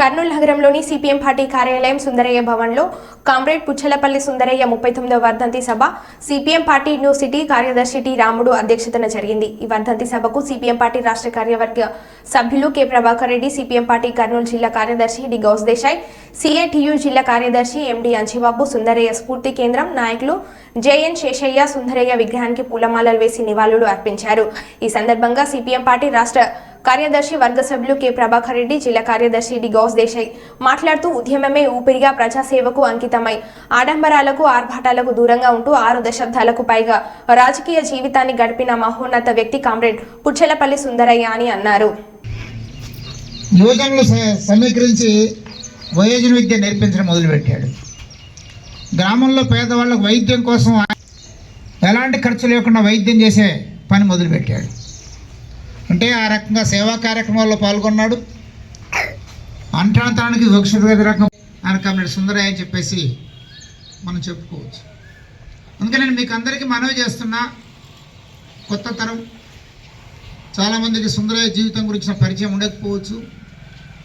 కర్నూలు నగరంలోని CPM party కార్యాలయం సుందరయ్య భవన్లో కామ్రేడ్ పుచ్చలపల్లి సుందరయ్య 39వ వర్ధంతి సభ సిపిఎం పార్టీ న్యూ సిటీ కార్యదర్శి టి రాముడు అధ్యక్షతన జరిగింది। ఈ వర్ధంతి సభకు సిపిఎం పార్టీ రాష్ట్ర కార్యవర్గ సభ్యులు K Prabhakar Reddy, CPM party Kurnool జిల్లా కార్యదర్శి డి గౌస్ దేశాయ్, సిఐటియు జిల్లా కార్యదర్శి ఎండి అంచిబాబు, సుందరయ్య స్ఫూర్తి కేంద్రం నాయకులు జేఎన్ శేషయ్య సుందరయ్య విగ్రహానికి పూలమాలలు వేసి నివాళులు అర్పించారు। ఈ సందర్భంగా సిపిఎం పార్టీ రాష్ట్ర కార్యదర్శి వర్గ సభ్యులు కె ప్రభాకర్ రెడ్డి, జిల్లా కార్యదర్శి డి గౌస్ దేశాయ్ మాట్లాడుతూ ఉద్యమమే ఊపిరిగా ప్రజాసేవకు అంకితమై ఆడంబరాలకు ఆర్భాటాలకు దూరంగా ఉంటూ 6 దశాబ్దాలకు పైగా రాజకీయ జీవితాన్ని గడిపిన మహోన్నత వ్యక్తి కామ్రేడ్ పుచ్చలపల్లి సుందరయ్య అని అన్నారు। యువజనులు సమీకరించి వయోజన విద్య నేర్పించడం మొదలుపెట్టాడు। గ్రామంలో పేదవాళ్ళకు వైద్యం కోసం ఎలాంటి ఖర్చు లేకుండా వైద్యం చేసే పని మొదలుపెట్టాడు। అంటే ఆ రకంగా సేవా కార్యక్రమాల్లో పాల్గొన్నాడు। అంటరానికి వివక్ష రకం ఆయన కామ్రేడ్ సుందరయ్య అని చెప్పేసి మనం చెప్పుకోవచ్చు। అందుకని నేను మీకు అందరికీ మనవి చేస్తున్నా, కొత్త తరం చాలామందికి సుందరయ్య జీవితం గురించిన పరిచయం ఉండకపోవచ్చు।